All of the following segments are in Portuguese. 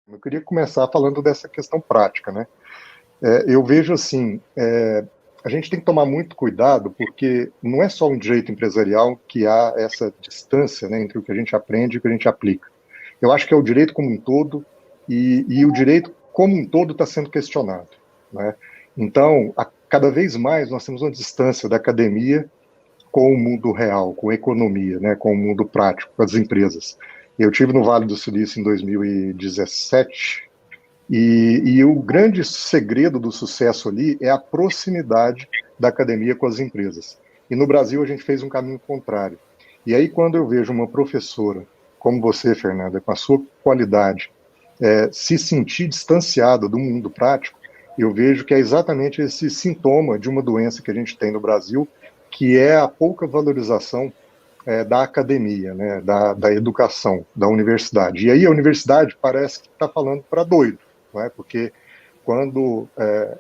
Eu queria começar falando dessa questão prática, né? Eu vejo assim, a gente tem que tomar muito cuidado, porque não é só um direito empresarial que há essa distância, né, entre o que a gente aprende e o que a gente aplica. Eu acho que é o direito como um todo, e o direito como um todo está sendo questionado, né? Então, cada vez mais nós temos uma distância da academia com o mundo real, com a economia, né, com o mundo prático, com as empresas. Eu tive no Vale do Silício em 2017, e o grande segredo do sucesso ali é a proximidade da academia com as empresas. E no Brasil a gente fez um caminho contrário. E aí quando eu vejo uma professora, como você, Fernanda, com a sua qualidade, se sentir distanciada do mundo prático, eu vejo que é exatamente esse sintoma de uma doença que a gente tem no Brasil, que é a pouca valorização da academia, né, da educação, da universidade. E aí a universidade parece que está falando para doido, não é? Porque quando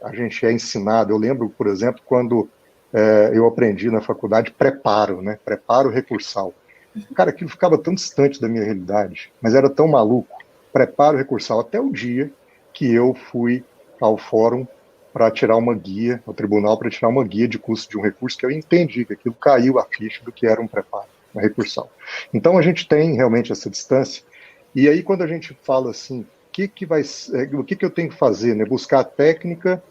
a gente é ensinado, eu lembro, por exemplo, quando eu aprendi na faculdade preparo, né, preparo recursal. Cara, aquilo ficava tão distante da minha realidade, mas era tão maluco. Preparo recursal até o dia que eu fui ao fórum para tirar uma guia, ao tribunal para tirar uma guia de custo de um recurso, que eu entendi que aquilo caiu a ficha do que era um preparo, uma recursal. Então a gente tem realmente essa distância, e aí quando a gente fala assim, o que eu tenho que fazer, né? Buscar a técnica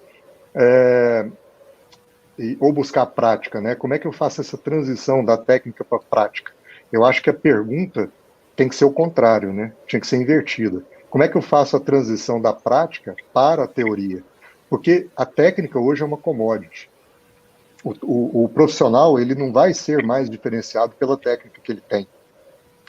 ou buscar a prática, né? Como é que eu faço essa transição da técnica para a prática? Eu acho que a pergunta tem que ser o contrário, né? Tinha que ser invertida. Como é que eu faço a transição da prática para a teoria? Porque a técnica hoje é uma commodity. O profissional, ele não vai ser mais diferenciado pela técnica que ele tem.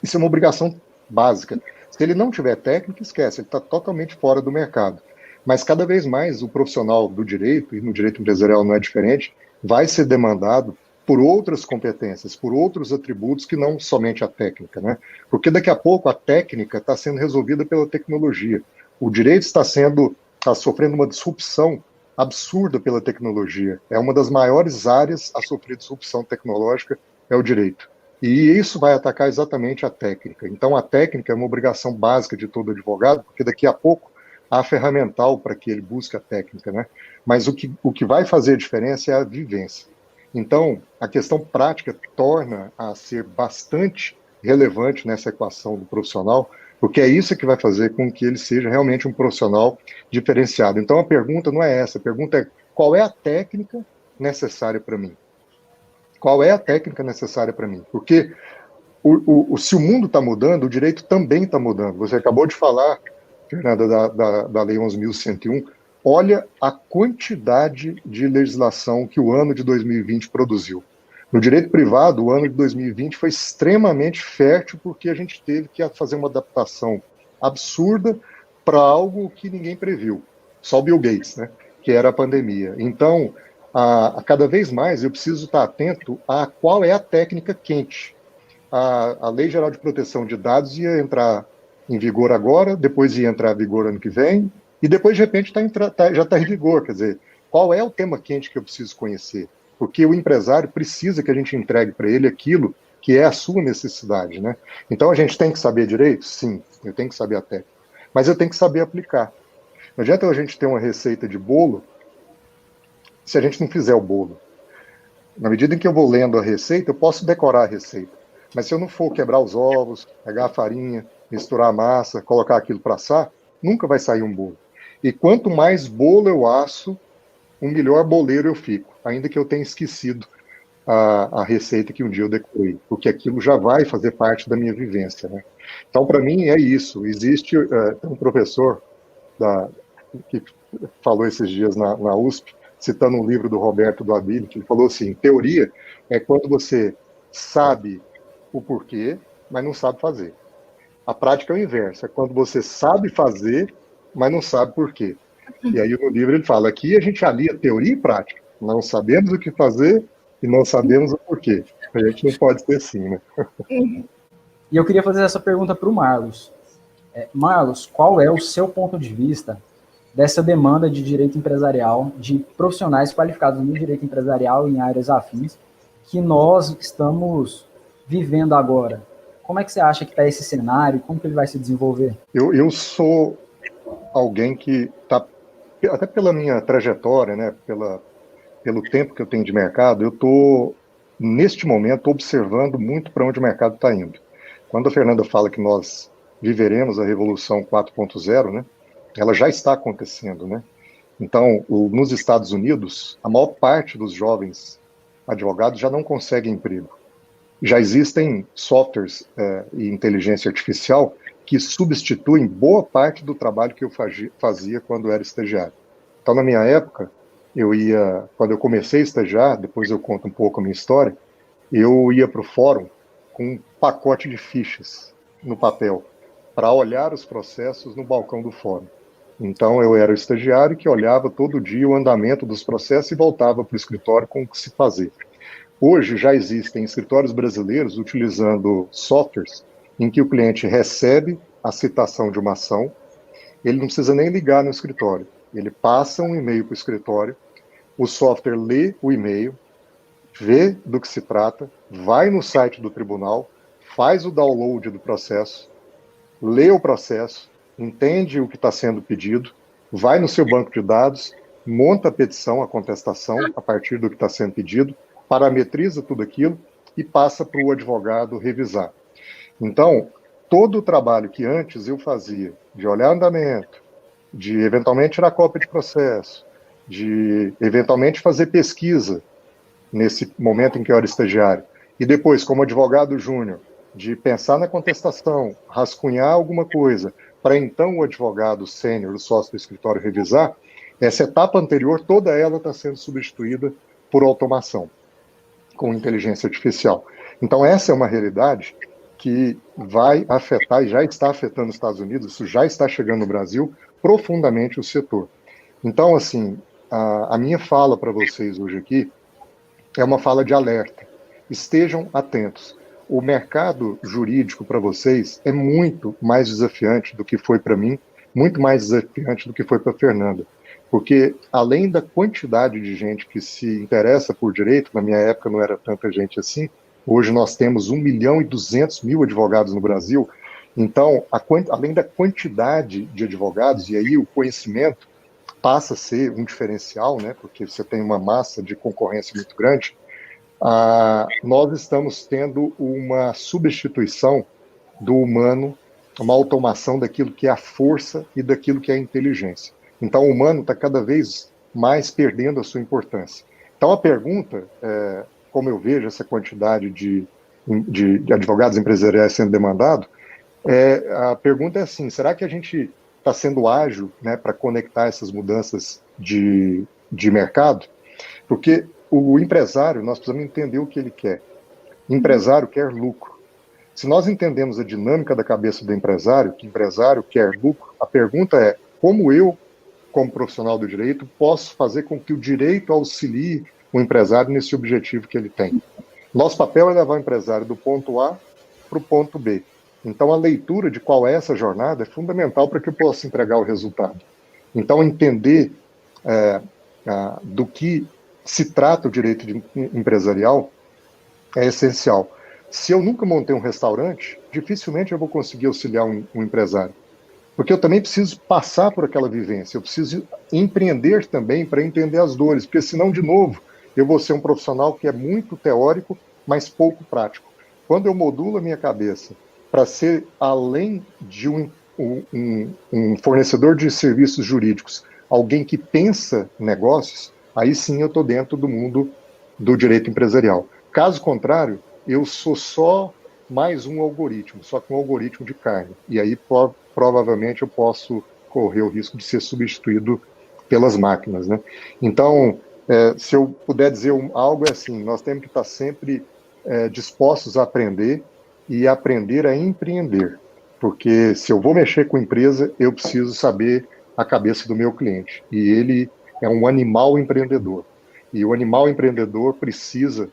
Isso é uma obrigação básica. Se ele não tiver técnica, esquece, ele está totalmente fora do mercado. Mas cada vez mais o profissional do direito, e no direito empresarial não é diferente, vai ser demandado por outras competências, por outros atributos que não somente a técnica, né? Porque daqui a pouco a técnica está sendo resolvida pela tecnologia. O direito está sofrendo uma disrupção absurda pela tecnologia. É uma das maiores áreas a sofrer disrupção tecnológica, é o direito. E isso vai atacar exatamente a técnica. Então, a técnica é uma obrigação básica de todo advogado, porque daqui a pouco há ferramental para que ele busque a técnica, né? Mas o que vai fazer a diferença é a vivência. Então, a questão prática torna a ser bastante relevante nessa equação do profissional, porque é isso que vai fazer com que ele seja realmente um profissional diferenciado. Então, a pergunta não é essa, a pergunta é qual é a técnica necessária para mim? Qual é a técnica necessária para mim? Porque se o mundo está mudando, o direito também está mudando. Você acabou de falar, Fernanda, da Lei 11.101. Olha a quantidade de legislação que o ano de 2020 produziu. No direito privado, o ano de 2020 foi extremamente fértil, porque a gente teve que fazer uma adaptação absurda para algo que ninguém previu. Só Bill Gates, né? Que era a pandemia. Então, a cada vez mais eu preciso estar atento a qual é a técnica quente. A Lei Geral de Proteção de Dados ia entrar em vigor agora, depois ia entrar em vigor ano que vem, e depois, de repente, já está em vigor. Quer dizer, qual é o tema quente que eu preciso conhecer? Porque o empresário precisa que a gente entregue para ele aquilo que é a sua necessidade, né? Então, a gente tem que saber direito? Sim, eu tenho que saber a técnica. Mas eu tenho que saber aplicar. Não adianta a gente ter uma receita de bolo se a gente não fizer o bolo. Na medida em que eu vou lendo a receita, eu posso decorar a receita. Mas se eu não for quebrar os ovos, pegar a farinha, misturar a massa, colocar aquilo para assar, nunca vai sair um bolo. E quanto mais bolo eu asso, um melhor boleiro eu fico, ainda que eu tenha esquecido a receita que um dia eu decorei, porque aquilo já vai fazer parte da minha vivência, né? Então, para mim, é isso. Existe um professor que falou esses dias na USP, citando um livro do Roberto do Abile, que ele falou assim, teoria é quando você sabe o porquê, mas não sabe fazer. A prática é o inverso, é quando você sabe fazer, mas não sabe por quê. E aí no livro ele fala, aqui a gente alia teoria e prática. Não sabemos o que fazer e não sabemos o porquê. A gente não pode ser assim, né? E eu queria fazer essa pergunta para o Marlos. Marlos, qual é o seu ponto de vista dessa demanda de direito empresarial, de profissionais qualificados no direito empresarial e em áreas afins, que nós estamos vivendo agora? Como é que você acha que está esse cenário? Como que ele vai se desenvolver? Eu sou alguém que está, até pela minha trajetória, né, pelo tempo que eu tenho de mercado, eu estou, neste momento, observando muito para onde o mercado está indo. Quando a Fernanda fala que nós viveremos a Revolução 4.0, né, ela já está acontecendo, né? Então, nos Estados Unidos, a maior parte dos jovens advogados já não conseguem emprego. Já existem softwares e inteligência artificial que substituem boa parte do trabalho que eu fazia quando era estagiário. Então, na minha época, quando eu comecei a estagiar, depois eu conto um pouco a minha história, eu ia para o fórum com um pacote de fichas no papel para olhar os processos no balcão do fórum. Então, eu era o estagiário que olhava todo dia o andamento dos processos e voltava para o escritório com o que se fazer. Hoje já existem escritórios brasileiros utilizando softwares em que o cliente recebe a citação de uma ação, ele não precisa nem ligar no escritório, ele passa um e-mail para o escritório, o software lê o e-mail, vê do que se trata, vai no site do tribunal, faz o download do processo, lê o processo, entende o que está sendo pedido, vai no seu banco de dados, monta a petição, a contestação a partir do que está sendo pedido, parametriza tudo aquilo e passa para o advogado revisar. Então, todo o trabalho que antes eu fazia, de olhar andamento, de eventualmente tirar cópia de processo, de eventualmente fazer pesquisa nesse momento em que eu era estagiário, e depois, como advogado júnior, de pensar na contestação, rascunhar alguma coisa, para então o advogado sênior, o sócio do escritório revisar, essa etapa anterior, toda ela está sendo substituída por automação, com inteligência artificial. Então, essa é uma realidade que vai afetar, e já está afetando os Estados Unidos, isso já está chegando no Brasil, profundamente o setor. Então, assim, a minha fala para vocês hoje aqui é uma fala de alerta. Estejam atentos. O mercado jurídico para vocês é muito mais desafiante do que foi para mim, muito mais desafiante do que foi para a Fernanda. Porque, além da quantidade de gente que se interessa por direito, na minha época não era tanta gente assim, hoje nós temos 1.200.000 advogados no Brasil. Então, além da quantidade de advogados, e aí o conhecimento passa a ser um diferencial, né, porque você tem uma massa de concorrência muito grande, nós estamos tendo uma substituição do humano, uma automação daquilo que é a força e daquilo que é a inteligência. Então, o humano está cada vez mais perdendo a sua importância. Então, a pergunta, como eu vejo essa quantidade de advogados empresariais sendo demandado, a pergunta é assim, será que a gente está sendo ágil, né, para conectar essas mudanças de mercado? Porque o empresário, nós precisamos entender o que ele quer. O empresário quer lucro. Se nós entendemos a dinâmica da cabeça do empresário, que o empresário quer lucro, a pergunta é, como eu, como profissional do direito, posso fazer com que o direito auxilie o empresário nesse objetivo que ele tem? Nosso papel é levar o empresário do ponto A para o ponto B. Então, a leitura de qual é essa jornada é fundamental para que eu possa entregar o resultado. Então, entender do que se trata o direito empresarial é essencial. Se eu nunca montei um restaurante, dificilmente eu vou conseguir auxiliar um empresário. Porque eu também preciso passar por aquela vivência, eu preciso empreender também para entender as dores, porque senão, de novo, eu vou ser um profissional que é muito teórico, mas pouco prático. Quando eu modulo a minha cabeça para ser, além de um fornecedor de serviços jurídicos, alguém que pensa negócios, aí sim eu estou dentro do mundo do direito empresarial. Caso contrário, eu sou só mais um algoritmo, só que um algoritmo de carne. E aí provavelmente eu posso correr o risco de ser substituído pelas máquinas, né? Então, se eu puder dizer algo é assim, nós temos que estar sempre dispostos a aprender e aprender a empreender. Porque se eu vou mexer com empresa, eu preciso saber a cabeça do meu cliente. E ele é um animal empreendedor. E o animal empreendedor precisa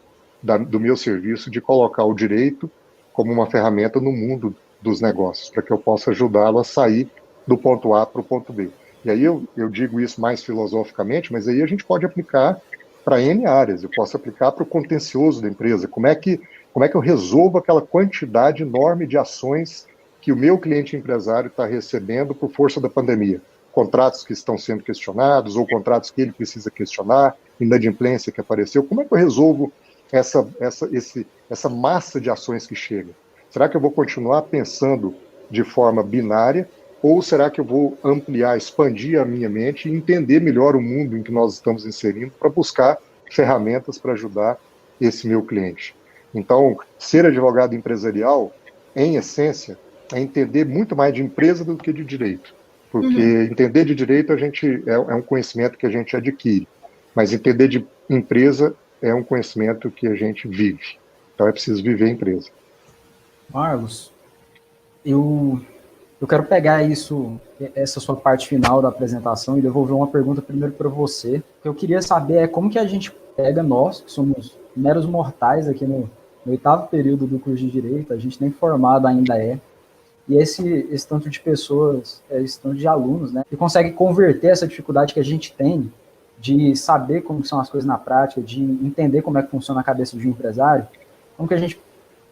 do meu serviço de colocar o direito como uma ferramenta no mundo dos negócios, para que eu possa ajudá-lo a sair do ponto A para o ponto B. E aí eu digo isso mais filosoficamente, mas aí a gente pode aplicar para N áreas. Eu posso aplicar para o contencioso da empresa. Como é que eu resolvo aquela quantidade enorme de ações que o meu cliente empresário está recebendo por força da pandemia? contratos que estão sendo questionados, ou contratos que ele precisa questionar, inadimplência que apareceu. Como é que eu resolvo essa massa de ações que chega? Será que eu vou continuar pensando de forma binária, ou será que eu vou ampliar, expandir a minha mente e entender melhor o mundo em que nós estamos inserindo para buscar ferramentas para ajudar esse meu cliente? Então, ser advogado empresarial, em essência, é entender muito mais de empresa do que de direito. Porque entender de direito é um conhecimento que a gente adquire, mas entender de empresa é um conhecimento que a gente vive. Então é preciso viver a empresa. Marlos, eu quero pegar essa sua parte final da apresentação e devolver uma pergunta primeiro para você. O que eu queria saber é como que a gente pega nós, que somos meros mortais aqui no 8º período do curso de Direito, a gente nem formado ainda é, e esse tanto de pessoas, esse tanto de alunos, né, que consegue converter essa dificuldade que a gente tem de saber como são as coisas na prática, de entender como é que funciona a cabeça de um empresário, como que a gente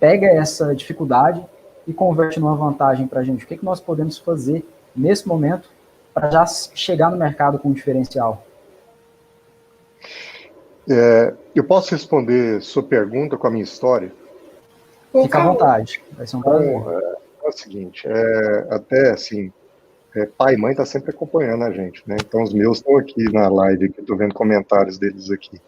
pega essa dificuldade e converte numa vantagem para a gente. O que nós podemos fazer nesse momento para já chegar no mercado com um diferencial? Eu posso responder sua pergunta com a minha história? Fica à vontade, vai ser um prazer. É o seguinte, até assim, pai e mãe tá sempre acompanhando a gente, né? Então os meus estão aqui na live, que eu tô vendo comentários deles aqui.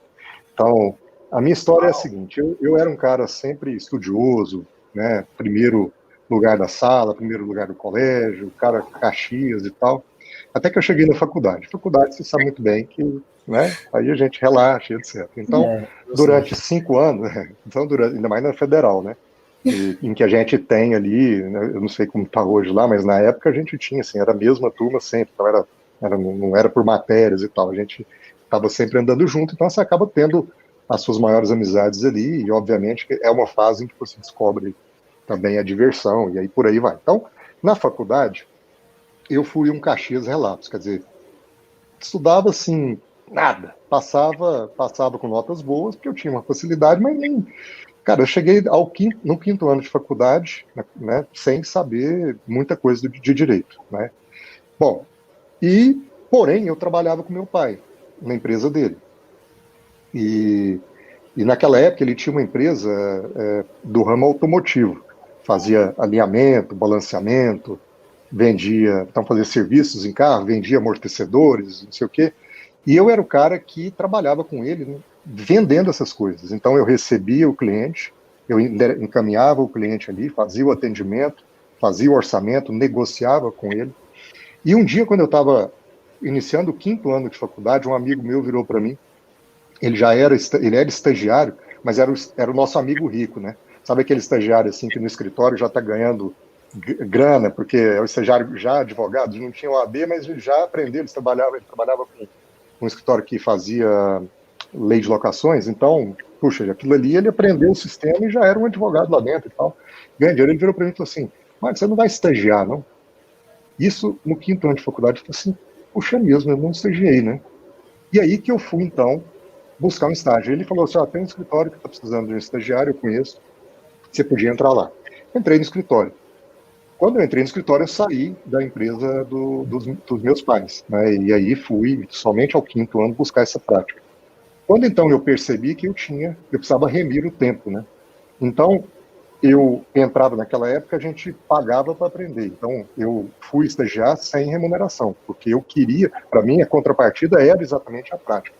Então, a minha história é a seguinte, eu era um cara sempre estudioso, né? Primeiro lugar da sala, primeiro lugar do colégio, cara Caxias e tal, até que eu cheguei na faculdade. Faculdade, você sabe muito bem que, né? Aí a gente relaxa, etc. Então, durante 5 anos, então ainda mais na federal, né? Em que a gente tem ali, né, eu não sei como está hoje lá, mas na época a gente tinha, assim, era a mesma turma sempre, então não era por matérias e tal, a gente estava sempre andando junto, então você acaba tendo as suas maiores amizades ali, e obviamente é uma fase em que você descobre também a diversão, e aí por aí vai. Então, na faculdade, eu fui um Caxias Relatos, quer dizer, estudava assim, nada, passava com notas boas, porque eu tinha uma facilidade, mas nem... Cara, eu cheguei no 5º ano de faculdade, né, sem saber muita coisa de direito, né? Bom, porém, eu trabalhava com meu pai, na empresa dele. E naquela época ele tinha uma empresa do ramo automotivo, fazia alinhamento, balanceamento, fazia serviços em carro, vendia amortecedores, não sei o quê. E eu era o cara que trabalhava com ele, né, vendendo essas coisas. Então eu recebia o cliente, eu encaminhava o cliente ali, fazia o atendimento, fazia o orçamento, negociava com ele. E um dia, quando eu estava iniciando o 5º ano de faculdade, um amigo meu virou para mim, ele era estagiário, mas era o nosso amigo rico, né? Sabe aquele estagiário assim que no escritório já está ganhando grana, porque é o estagiário já advogado, não tinha OAB, mas ele já aprendeu, ele trabalhava com um escritório que fazia lei de locações, então, puxa, aquilo ali ele aprendeu o sistema e já era um advogado lá dentro e tal. Ganha dinheiro, ele virou para mim e falou assim, mas você não vai estagiar, não? Isso no 5º ano de faculdade, eu falei assim, puxa mesmo, eu não estagiei, né? E aí que eu fui, então, buscar um estágio. Ele falou assim, tem um escritório que está precisando de um estagiário, eu conheço, você podia entrar lá. Entrei no escritório. Quando eu entrei no escritório, eu saí da empresa dos meus pais, né? E aí fui somente ao 5º ano buscar essa prática. Quando então eu percebi que eu precisava remir o tempo, né? Então, eu entrava naquela época, a gente pagava para aprender. Então, eu fui estagiar sem remuneração, porque eu queria, para mim, a contrapartida era exatamente a prática.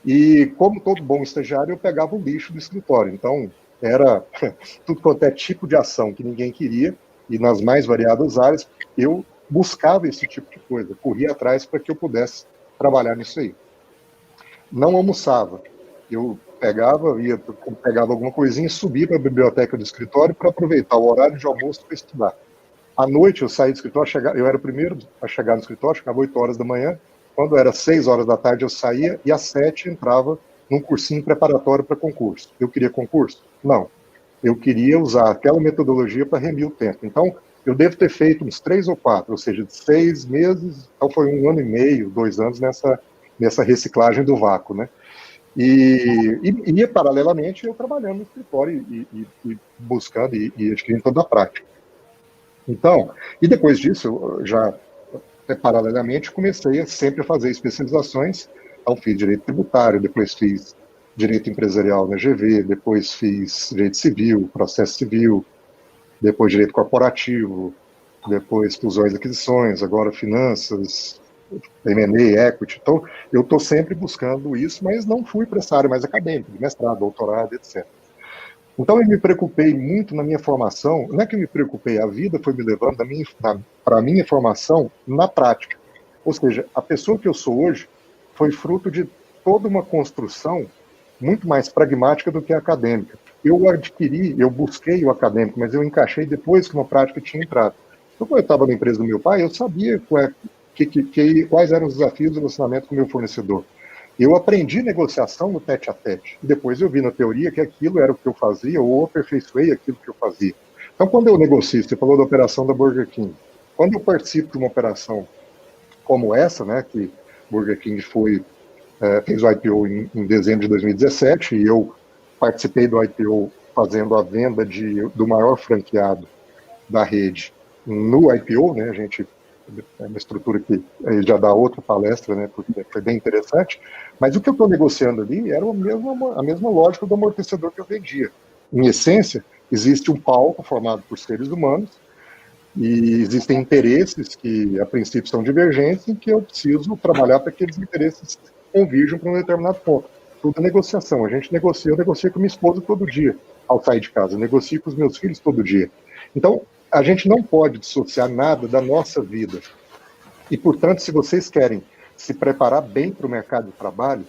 E, como todo bom estagiário, eu pegava o lixo do escritório. Então, era tudo quanto é tipo de ação que ninguém queria, e nas mais variadas áreas, eu buscava esse tipo de coisa, corria atrás para que eu pudesse trabalhar nisso aí. Não almoçava. Eu pegava alguma coisinha, subia para a biblioteca do escritório para aproveitar o horário de almoço para estudar. À noite eu saí do escritório, eu era o primeiro a chegar no escritório, chegava 8 horas da manhã, quando era 6 horas da tarde eu saía e às 7 entrava num cursinho preparatório para concurso. Eu queria concurso? Não. Eu queria usar aquela metodologia para remir o tempo. Então, eu devo ter feito uns 3 ou 4, ou seja, de 6 meses, então foi 1 ano e meio, 2 anos nessa reciclagem do vácuo, né? E paralelamente, eu trabalhando no escritório e buscando e adquirindo toda a prática. Então, e depois disso, eu já paralelamente, comecei a sempre fazer especializações. Então, fiz direito tributário, depois fiz direito empresarial na GV, depois fiz direito civil, processo civil, depois direito corporativo, depois fusões e aquisições, agora finanças, M&A, equity. Então, eu estou sempre buscando isso, mas não fui para essa área mais acadêmica, de mestrado, doutorado, etc. Então, eu me preocupei muito na minha formação. Não é que eu me preocupei, a vida foi me levando para a minha formação na prática. Ou seja, a pessoa que eu sou hoje foi fruto de toda uma construção muito mais pragmática do que a acadêmica. Eu busquei o acadêmico, mas eu encaixei depois que uma prática tinha entrado. Então, quando eu estava na empresa do meu pai, eu sabia quais eram os desafios do relacionamento com o meu fornecedor. Eu aprendi negociação no tete-a-tete. Depois eu vi na teoria que aquilo era o que eu fazia, ou aperfeiçoei aquilo que eu fazia. Então, quando eu negocio, você falou da operação da Burger King. Quando eu participo de uma operação como essa, né, que Burger King fez o IPO em dezembro de 2017, e eu participei do IPO fazendo a venda do maior franqueado da rede no IPO, né, a gente é uma estrutura que já dá outra palestra, né, porque foi bem interessante, mas o que eu estou negociando ali era a mesma lógica do amortecedor que eu vendia. Em essência, existe um palco formado por seres humanos e existem interesses que, a princípio, são divergentes e que eu preciso trabalhar para que aqueles interesses convirjam para um determinado ponto. Tudo é negociação. Eu negocio com minha esposa todo dia ao sair de casa, eu negocio com os meus filhos todo dia. Então, a gente não pode dissociar nada da nossa vida. E, portanto, se vocês querem se preparar bem para o mercado de trabalho,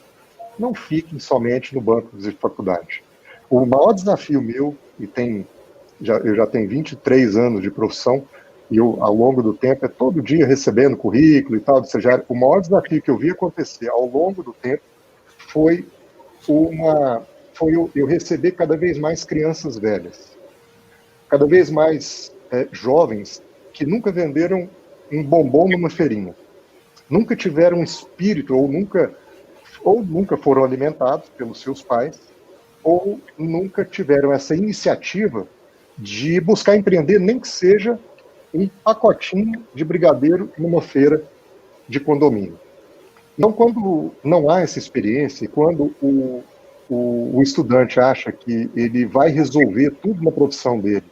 não fiquem somente no banco de faculdade. O maior desafio meu, eu já tenho 23 anos de profissão, e eu, ao longo do tempo, é todo dia recebendo currículo e tal, ou seja, o maior desafio que eu vi acontecer ao longo do tempo foi eu receber cada vez mais crianças velhas, cada vez mais jovens que nunca venderam um bombom numa feirinha, nunca tiveram um espírito, ou nunca foram alimentados pelos seus pais, ou nunca tiveram essa iniciativa de buscar empreender, nem que seja um pacotinho de brigadeiro numa feira de condomínio. Então, quando não há essa experiência, quando o estudante acha que ele vai resolver tudo na profissão dele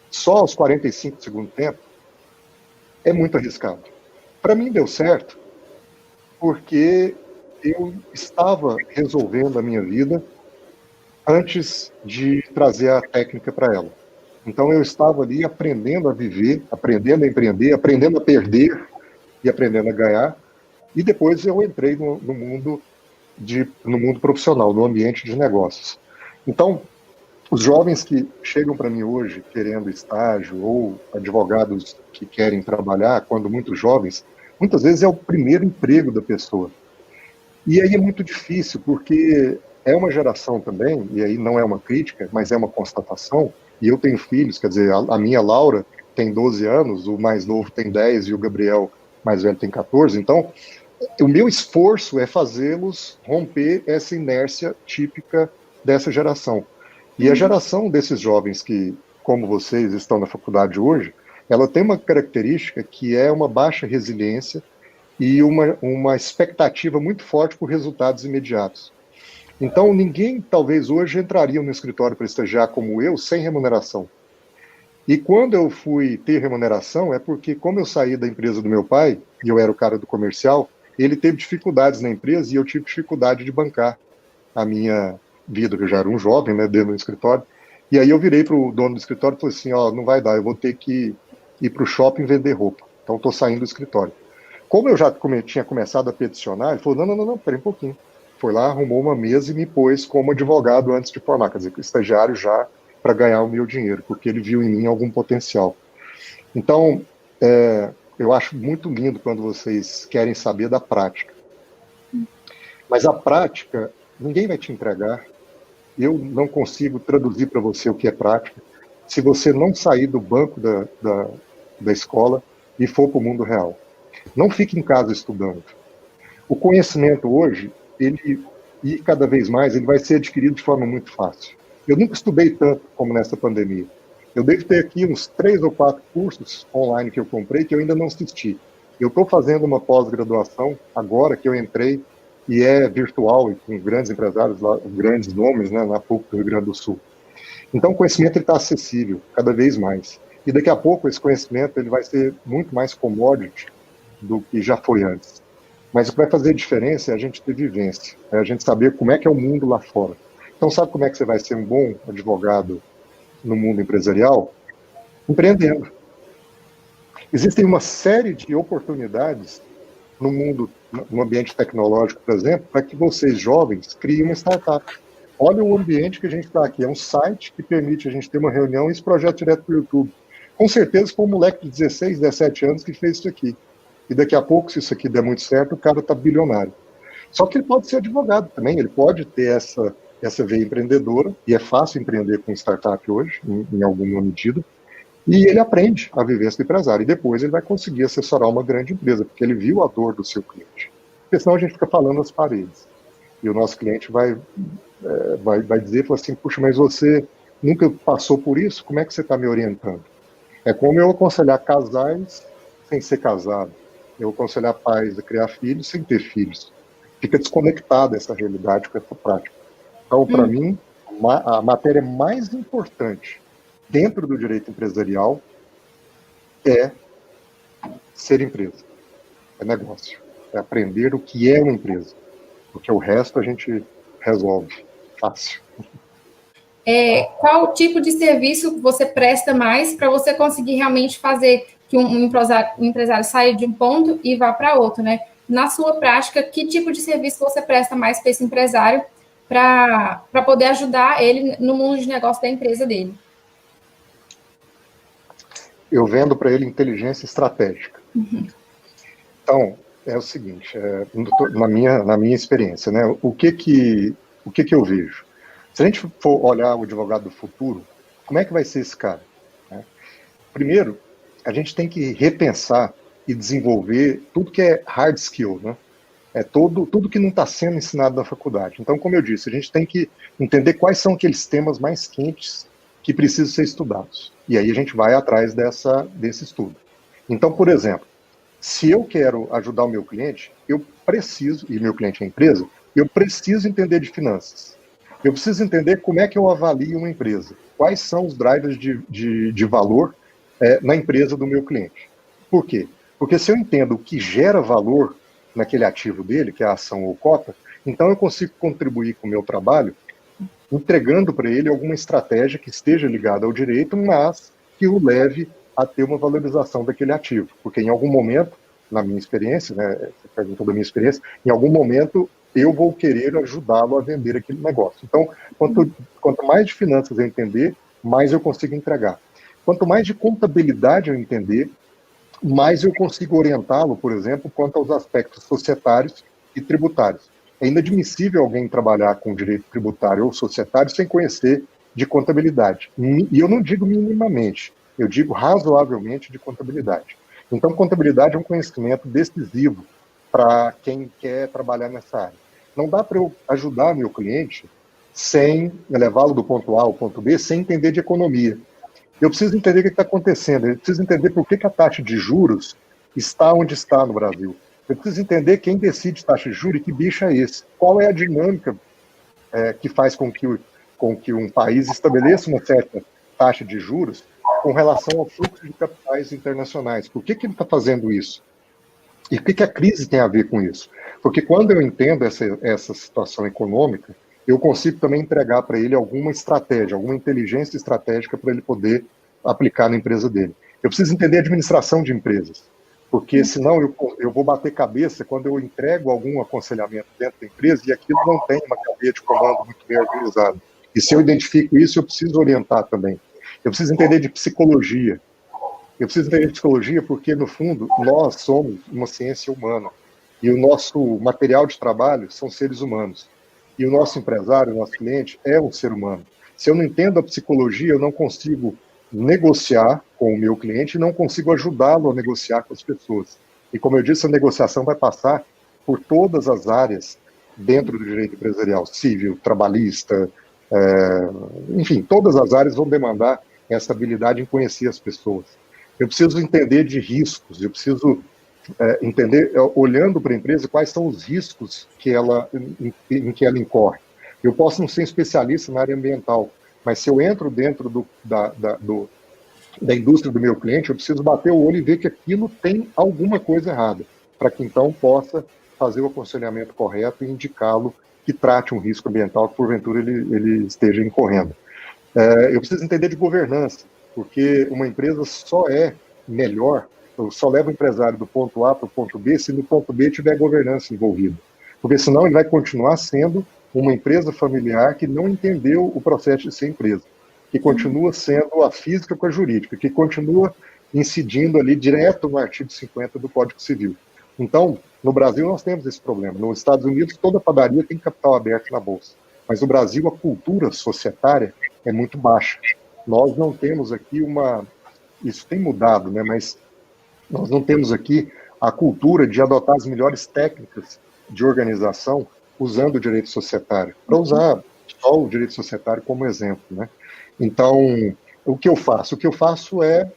só aos 45 do segundo tempo, é muito arriscado. Para mim deu certo, porque eu estava resolvendo a minha vida antes de trazer a técnica para ela. Então eu estava ali aprendendo a viver, aprendendo a empreender, aprendendo a perder e aprendendo a ganhar. E depois eu entrei no mundo profissional, no ambiente de negócios. Então, os jovens que chegam para mim hoje querendo estágio, ou advogados que querem trabalhar, quando muito jovens, muitas vezes é o primeiro emprego da pessoa. E aí é muito difícil, porque é uma geração também, e aí não é uma crítica, mas é uma constatação, e eu tenho filhos, quer dizer, a minha Laura tem 12 anos, o mais novo tem 10 e o Gabriel mais velho tem 14, então o meu esforço é fazê-los romper essa inércia típica dessa geração. E a geração desses jovens que, como vocês, estão na faculdade hoje, ela tem uma característica que é uma baixa resiliência e uma expectativa muito forte por resultados imediatos. Então, ninguém, talvez, hoje entraria no escritório para estagiar como eu, sem remuneração. E quando eu fui ter remuneração, é porque, como eu saí da empresa do meu pai, e eu era o cara do comercial, ele teve dificuldades na empresa e eu tive dificuldade de bancar a minha vida, que eu já era um jovem, né, dentro do escritório. E aí eu virei para o dono do escritório e falei assim, não vai dar, eu vou ter que ir para o shopping vender roupa. Então, estou saindo do escritório. Como eu já tinha começado a peticionar, ele falou, não, peraí um pouquinho. Foi lá, arrumou uma mesa e me pôs como advogado antes de formar, quer dizer, estagiário já para ganhar o meu dinheiro, porque ele viu em mim algum potencial. Então, eu acho muito lindo quando vocês querem saber da prática. Mas a prática, ninguém vai te entregar. Eu não consigo traduzir para você o que é prática se você não sair do banco da escola e for para o mundo real. Não fique em casa estudando. O conhecimento hoje, e cada vez mais, ele vai ser adquirido de forma muito fácil. Eu nunca estudei tanto como nessa pandemia. Eu devo ter aqui uns 3 ou 4 cursos online que eu comprei que eu ainda não assisti. Eu estou fazendo uma pós-graduação agora que eu entrei e é virtual e com grandes empresários, lá, grandes nomes, né, na PUC do Rio Grande do Sul. Então o conhecimento está acessível cada vez mais. E daqui a pouco esse conhecimento ele vai ser muito mais commodity do que já foi antes. Mas o que vai fazer diferença é a gente ter vivência, é a gente saber como é que é o mundo lá fora. Então sabe como é que você vai ser um bom advogado no mundo empresarial? Empreendendo. Existem uma série de oportunidades no mundo, no ambiente tecnológico, por exemplo, para que vocês jovens criem uma startup. Olha o ambiente que a gente está aqui. É um site que permite a gente ter uma reunião e esse projeto direto para o YouTube. Com certeza foi um moleque de 16, 17 anos que fez isso aqui. E daqui a pouco, se isso aqui der muito certo, o cara está bilionário. Só que ele pode ser advogado também, ele pode ter essa veia empreendedora, e é fácil empreender com startup hoje, em alguma medida, e ele aprende a viver esse empresário. E depois ele vai conseguir assessorar uma grande empresa, porque ele viu a dor do seu cliente. Porque senão a gente fica falando nas paredes. E o nosso cliente vai dizer, fala assim, puxa, mas você nunca passou por isso? Como é que você está me orientando? É como eu aconselhar casais sem ser casado. Eu aconselhar pais a criar filhos sem ter filhos. Fica desconectada essa realidade com essa prática. Então, para mim, a matéria mais importante dentro do direito empresarial é ser empresa, é negócio, é aprender o que é uma empresa, porque o resto a gente resolve fácil. Qual tipo de serviço você presta mais para você conseguir realmente fazer que um empresário saia de um ponto e vá para outro, né? Na sua prática, que tipo de serviço você presta mais para esse empresário para poder ajudar ele no mundo de negócio da empresa dele? Eu vendo para ele inteligência estratégica. Então, é o seguinte, na minha experiência, né, o que eu vejo? Se a gente for olhar o advogado do futuro, como é que vai ser esse cara? Né? Primeiro, a gente tem que repensar e desenvolver tudo que é hard skill, né? Tudo que não está sendo ensinado na faculdade. Então, como eu disse, a gente tem que entender quais são aqueles temas mais quentes que precisam ser estudados. E aí a gente vai atrás desse estudo. Então, por exemplo, se eu quero ajudar o meu cliente, eu preciso, e meu cliente é a empresa, eu preciso entender de finanças. Eu preciso entender como é que eu avalio uma empresa. Quais são os drivers de valor na empresa do meu cliente. Por quê? Porque se eu entendo o que gera valor naquele ativo dele, que é a ação ou cota, então eu consigo contribuir com o meu trabalho entregando para ele alguma estratégia que esteja ligada ao direito, mas que o leve a ter uma valorização daquele ativo. Porque em algum momento, na minha experiência, né, você perguntou da minha experiência, em algum momento eu vou querer ajudá-lo a vender aquele negócio. Então, quanto mais de finanças eu entender, mais eu consigo entregar. Quanto mais de contabilidade eu entender, mais eu consigo orientá-lo, por exemplo, quanto aos aspectos societários e tributários. É inadmissível alguém trabalhar com direito tributário ou societário sem conhecer de contabilidade. E eu não digo minimamente, eu digo razoavelmente de contabilidade. Então, contabilidade é um conhecimento decisivo para quem quer trabalhar nessa área. Não dá para eu ajudar meu cliente sem levá-lo do ponto A ao ponto B, sem entender de economia. Eu preciso entender o que está acontecendo, eu preciso entender por que a taxa de juros está onde está no Brasil. Eu preciso entender quem decide taxa de juros e que bicho é esse. Qual é a dinâmica que faz com que um país estabeleça uma certa taxa de juros com relação ao fluxo de capitais internacionais. Por que ele está fazendo isso? E o que a crise tem a ver com isso? Porque quando eu entendo essa situação econômica, eu consigo também entregar para ele alguma estratégia, alguma inteligência estratégica para ele poder aplicar na empresa dele. Eu preciso entender a administração de empresas, porque senão eu vou bater cabeça quando eu entrego algum aconselhamento dentro da empresa e aquilo não tem uma cadeia de comando muito bem organizada. E se eu identifico isso, eu preciso orientar também. Eu preciso entender de psicologia. Eu preciso entender de psicologia porque, no fundo, nós somos uma ciência humana. E o nosso material de trabalho são seres humanos. E o nosso empresário, o nosso cliente, é um ser humano. Se eu não entendo a psicologia, eu não consigo negociar com o meu cliente e não consigo ajudá-lo a negociar com as pessoas. E, como eu disse, a negociação vai passar por todas as áreas dentro do direito empresarial, civil, trabalhista, enfim, todas as áreas vão demandar essa habilidade em conhecer as pessoas. Eu preciso entender de riscos, eu preciso entender, olhando para a empresa, quais são os riscos em que ela incorre. Eu posso não ser especialista na área ambiental, mas se eu entro dentro da indústria do meu cliente, eu preciso bater o olho e ver que aquilo tem alguma coisa errada, para que então possa fazer o aconselhamento correto e indicá-lo que trate um risco ambiental que porventura ele esteja incorrendo. Eu preciso entender de governança, porque uma empresa só é melhor, só leva o empresário do ponto A para o ponto B se no ponto B tiver governança envolvida. Porque senão ele vai continuar sendo uma empresa familiar que não entendeu o processo de ser empresa, que continua sendo a física com a jurídica, que continua incidindo ali direto no artigo 50 do Código Civil. Então, no Brasil nós temos esse problema. Nos Estados Unidos, toda padaria tem capital aberto na Bolsa. Mas no Brasil, a cultura societária é muito baixa. Nós não temos aqui isso tem mudado, né? Mas nós não temos aqui a cultura de adotar as melhores técnicas de organização usando o direito societário, para usar só o direito societário como exemplo, né? Então, o que eu faço? O que eu faço é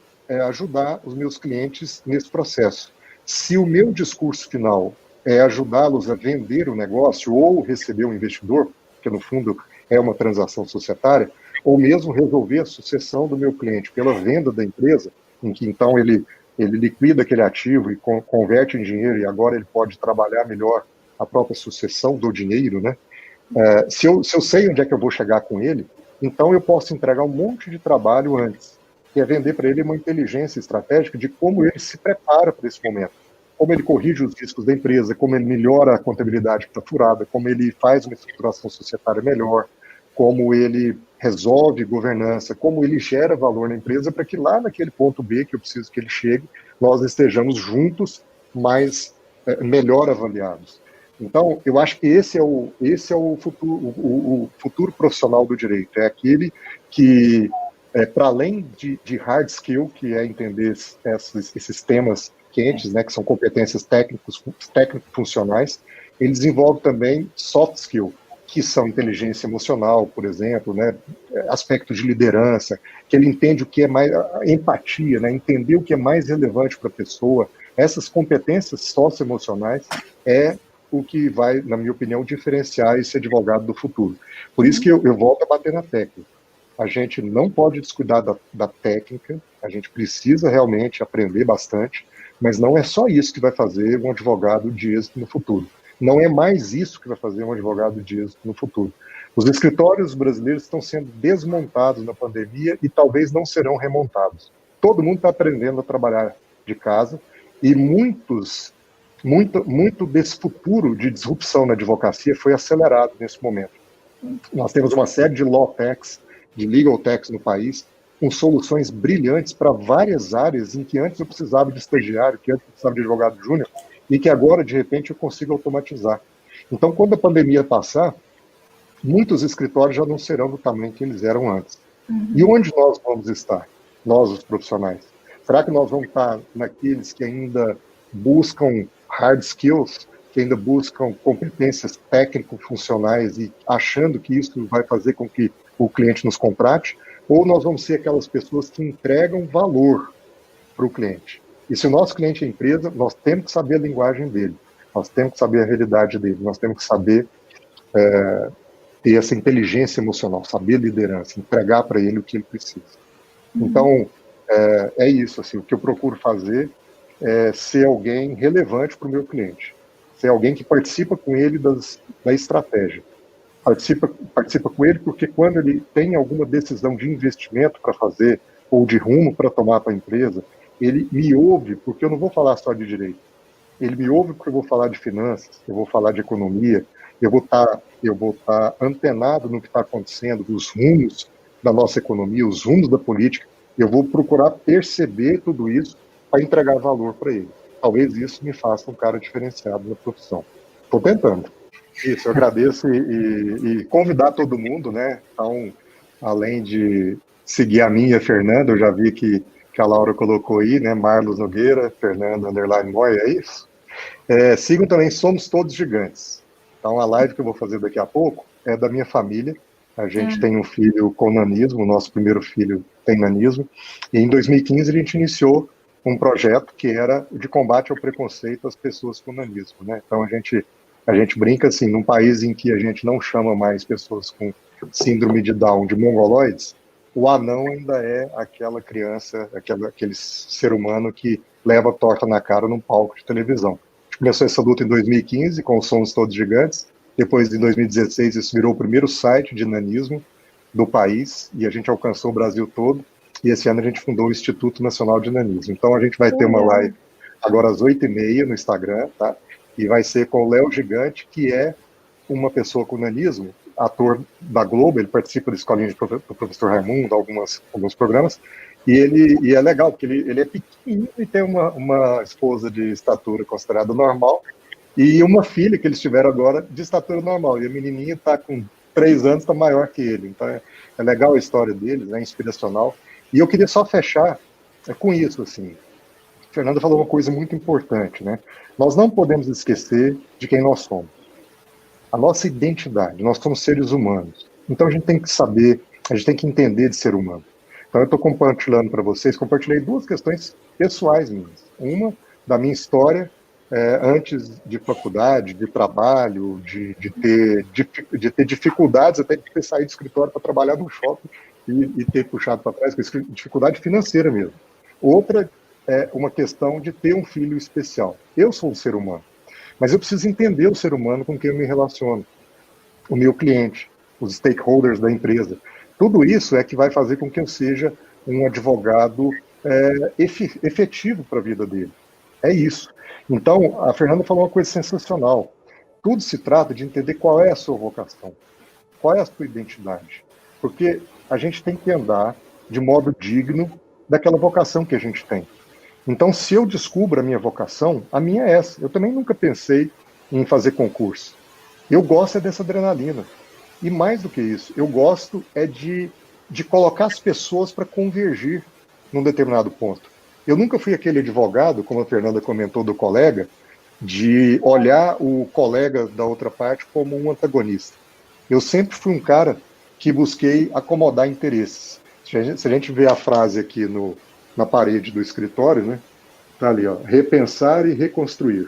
ajudar os meus clientes nesse processo. Se o meu discurso final é ajudá-los a vender o negócio ou receber um investidor, que no fundo é uma transação societária, ou mesmo resolver a sucessão do meu cliente pela venda da empresa, em que então ele liquida aquele ativo e converte em dinheiro e agora ele pode trabalhar melhor a própria sucessão do dinheiro, né? Se eu sei onde é que eu vou chegar com ele, então eu posso entregar um monte de trabalho antes, que é vender para ele uma inteligência estratégica de como ele se prepara para esse momento, como ele corrige os riscos da empresa, como ele melhora a contabilidade que está furada, como ele faz uma estruturação societária melhor, como ele resolve governança, como ele gera valor na empresa para que lá naquele ponto B que eu preciso que ele chegue, nós estejamos juntos, mas melhor avaliados. Então, eu acho que esse é o futuro profissional do direito, é aquele que, para além de hard skill, que é entender esses temas quentes, né, que são competências técnico-funcionais, ele desenvolve também soft skill, que são inteligência emocional, por exemplo, né, aspectos de liderança, que ele entende o que é mais empatia, né, entender o que é mais relevante para a pessoa. Essas competências socioemocionais é o que vai, na minha opinião, diferenciar esse advogado do futuro. Por isso que eu volto a bater na técnica. A gente não pode descuidar da técnica, a gente precisa realmente aprender bastante, mas não é só isso que vai fazer um advogado de êxito no futuro. Não é mais isso que vai fazer um advogado de êxito no futuro. Os escritórios brasileiros estão sendo desmontados na pandemia e talvez não serão remontados. Todo mundo está aprendendo a trabalhar de casa e muito desse futuro de disrupção na advocacia foi acelerado nesse momento. Nós temos uma série de law techs, de legal techs no país, com soluções brilhantes para várias áreas em que antes eu precisava de estagiário, que antes eu precisava de advogado júnior, e que agora, de repente, eu consigo automatizar. Então, quando a pandemia passar, muitos escritórios já não serão do tamanho que eles eram antes. E onde nós vamos estar? Nós, os profissionais. Será que nós vamos estar naqueles que ainda buscam hard skills, que ainda buscam competências técnico-funcionais e achando que isso vai fazer com que o cliente nos contrate? Ou nós vamos ser aquelas pessoas que entregam valor para o cliente? E se o nosso cliente é empresa, nós temos que saber a linguagem dele, nós temos que saber a realidade dele, nós temos que saber ter essa inteligência emocional, saber liderança, entregar para ele o que ele precisa. Então, é isso, assim, o que eu procuro fazer é ser alguém relevante para o meu cliente, ser alguém que participa com ele da estratégia, participa com ele porque quando ele tem alguma decisão de investimento para fazer ou de rumo para tomar para a empresa, ele me ouve porque eu não vou falar só de direito, ele me ouve porque eu vou falar de finanças, eu vou falar de economia, eu vou estar antenado no que está acontecendo, dos rumos da nossa economia, os rumos da política, eu vou procurar perceber tudo isso para entregar valor para ele. Talvez isso me faça um cara diferenciado na profissão. Estou tentando. Isso, eu agradeço e convidar todo mundo, né? Então, além de seguir a minha e a Fernanda, eu já vi que a Laura colocou aí, né? Marlos Nogueira, Fernanda _ Moy, é isso? Sigam também Somos Todos Gigantes. Então, a live que eu vou fazer daqui a pouco é da minha família. A gente tem um filho com nanismo, o nosso primeiro filho tem nanismo. E em 2015 a gente iniciou um projeto que era de combate ao preconceito às pessoas com nanismo, né? Então a gente brinca assim, num país em que a gente não chama mais pessoas com síndrome de Down de mongoloides, o anão ainda é aquela criança, aquele ser humano que leva torta na cara num palco de televisão. A gente começou essa luta em 2015 com os Somos Todos Gigantes, depois em 2016 isso virou o primeiro site de nanismo do país e a gente alcançou o Brasil todo. E esse ano a gente fundou o Instituto Nacional de Nanismo. Então a gente vai ter uma live agora às 8h30 no Instagram, tá? E vai ser com o Léo Gigante, que é uma pessoa com nanismo, ator da Globo, ele participa da escolinha do professor Raimundo, alguns programas, e é legal, porque ele é pequenininho e tem uma esposa de estatura considerada normal, e uma filha que eles tiveram agora de estatura normal, e a menininha está com 3 anos, está maior que ele, então é legal a história deles, é inspiracional. E eu queria só fechar com isso, assim. A Fernanda falou uma coisa muito importante, né? Nós não podemos esquecer de quem nós somos. A nossa identidade, nós somos seres humanos. Então a gente tem que saber, a gente tem que entender de ser humano. Então eu estou compartilhando para vocês, compartilhei 2 questões pessoais minhas. Uma, da minha história, antes de faculdade, de trabalho, de ter dificuldades, até de ter saído do escritório para trabalhar no shopping, e ter puxado para trás, com dificuldade financeira mesmo. Outra é uma questão de ter um filho especial. Eu sou um ser humano, mas eu preciso entender o ser humano com quem eu me relaciono, o meu cliente, os stakeholders da empresa. Tudo isso é que vai fazer com que eu seja um advogado efetivo para a vida dele. É isso. Então, a Fernanda falou uma coisa sensacional. Tudo se trata de entender qual é a sua vocação, qual é a sua identidade. Porque a gente tem que andar de modo digno daquela vocação que a gente tem. Então, se eu descubro a minha vocação, a minha é essa. Eu também nunca pensei em fazer concurso. Eu gosto dessa adrenalina. E mais do que isso, eu gosto de colocar as pessoas para convergir num determinado ponto. Eu nunca fui aquele advogado, como a Fernanda comentou do colega, de olhar o colega da outra parte como um antagonista. Eu sempre fui um cara que busquei acomodar interesses. Se a gente vê a frase aqui na parede do escritório, né? Tá ali, ó, repensar e reconstruir.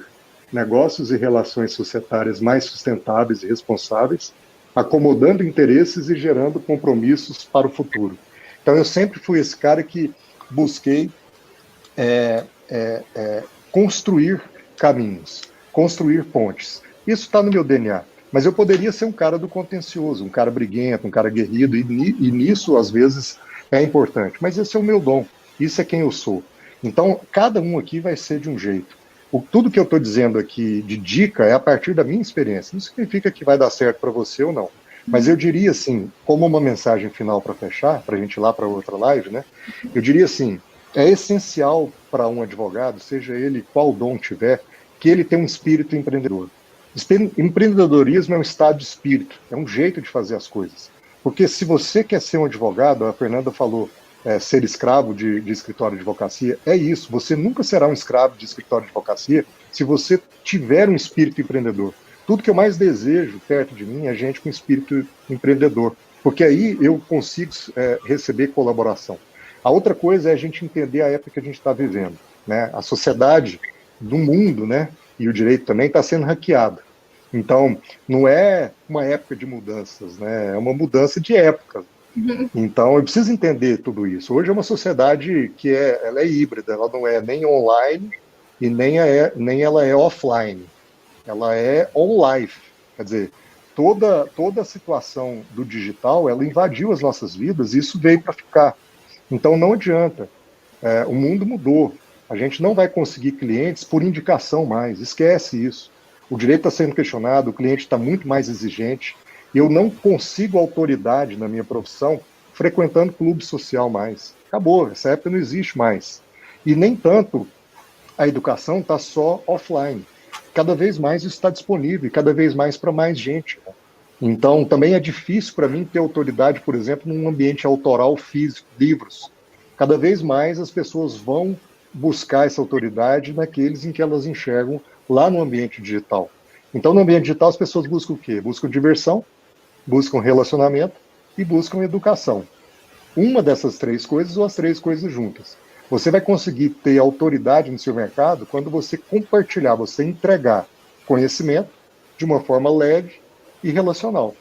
Negócios e relações societárias mais sustentáveis e responsáveis, acomodando interesses e gerando compromissos para o futuro. Então eu sempre fui esse cara que busquei construir caminhos, construir pontes. Isso está no meu DNA. Mas eu poderia ser um cara do contencioso, um cara briguento, um cara guerrido, e nisso, às vezes, é importante. Mas esse é o meu dom, isso é quem eu sou. Então, cada um aqui vai ser de um jeito. Tudo que eu estou dizendo aqui de dica é a partir da minha experiência. Não significa que vai dar certo para você ou não. Mas eu diria assim, como uma mensagem final para fechar, para a gente ir lá para outra live, né? Eu diria assim, é essencial para um advogado, seja ele qual dom tiver, que ele tenha um espírito empreendedor. Empreendedorismo é um estado de espírito, é um jeito de fazer as coisas. Porque se você quer ser um advogado, a Fernanda falou, ser escravo de escritório de advocacia, é isso, você nunca será um escravo de escritório de advocacia se você tiver um espírito empreendedor. Tudo que eu mais desejo perto de mim é gente com espírito empreendedor, porque aí eu consigo receber colaboração. A outra coisa é a gente entender a época que a gente está vivendo, né? A sociedade do mundo, né? E o direito também está sendo hackeado. Então, não é uma época de mudanças, né? É uma mudança de época. Então, eu preciso entender tudo isso. Hoje é uma sociedade que ela é híbrida, ela não é nem online e nem ela é offline. Ela é on-life. Quer dizer, toda a situação do digital, ela invadiu as nossas vidas e isso veio para ficar. Então, não adianta. O mundo mudou. A gente não vai conseguir clientes por indicação mais. Esquece isso. O direito está sendo questionado, o cliente está muito mais exigente. Eu não consigo autoridade na minha profissão frequentando clube social mais. Acabou, essa época não existe mais. E nem tanto a educação está só offline. Cada vez mais isso está disponível, e cada vez mais para mais gente. Então, também é difícil para mim ter autoridade, por exemplo, num ambiente autoral físico, livros. Cada vez mais as pessoas vão buscar essa autoridade naqueles em que elas enxergam lá no ambiente digital. Então, no ambiente digital, as pessoas buscam o quê? Buscam diversão, buscam relacionamento e buscam educação. Uma dessas 3 coisas ou as 3 coisas juntas. Você vai conseguir ter autoridade no seu mercado quando você compartilhar, você entregar conhecimento de uma forma leve e relacional.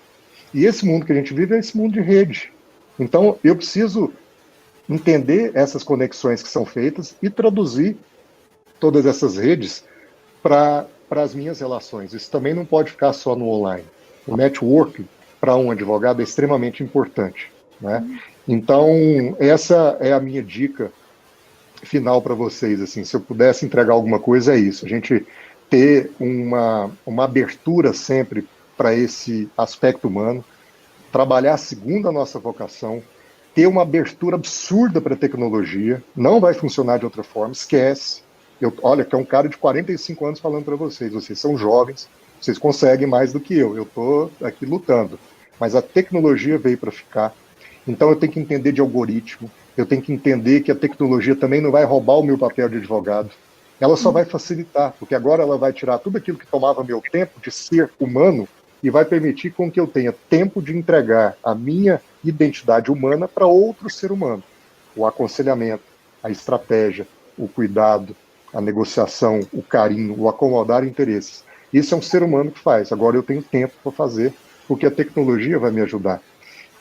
E esse mundo que a gente vive é esse mundo de rede. Então, eu preciso entender essas conexões que são feitas e traduzir todas essas redes para as minhas relações. Isso também não pode ficar só no online. O networking, para um advogado, é extremamente importante, né? Então, essa é a minha dica final para vocês. Assim, se eu pudesse entregar alguma coisa, é isso. A gente ter uma abertura sempre para esse aspecto humano, trabalhar segundo a nossa vocação, ter uma abertura absurda para a tecnologia, não vai funcionar de outra forma, esquece. Olha, que é um cara de 45 anos falando para vocês são jovens, vocês conseguem mais do que eu estou aqui lutando, mas a tecnologia veio para ficar, então eu tenho que entender de algoritmo, eu tenho que entender que a tecnologia também não vai roubar o meu papel de advogado, ela só vai facilitar, porque agora ela vai tirar tudo aquilo que tomava meu tempo de ser humano e vai permitir com que eu tenha tempo de entregar a minha identidade humana para outro ser humano. O aconselhamento, a estratégia, o cuidado, a negociação, o carinho, o acomodar interesses. Isso é um ser humano que faz. Agora eu tenho tempo para fazer, porque a tecnologia vai me ajudar.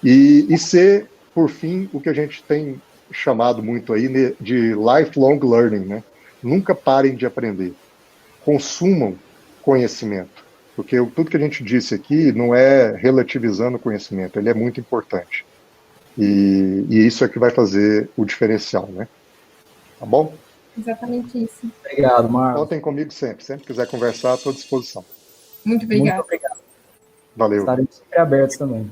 E ser, por fim, o que a gente tem chamado muito aí de lifelong learning, né? Nunca parem de aprender. Consumam conhecimento. Porque tudo que a gente disse aqui não é relativizando o conhecimento, ele é muito importante. E isso é que vai fazer o diferencial, né? Tá bom? Exatamente isso. Obrigado, Marcos. Contem comigo sempre. Sempre quiser conversar, estou à disposição. Muito obrigada. Muito obrigado. Valeu. Estaremos sempre abertos também.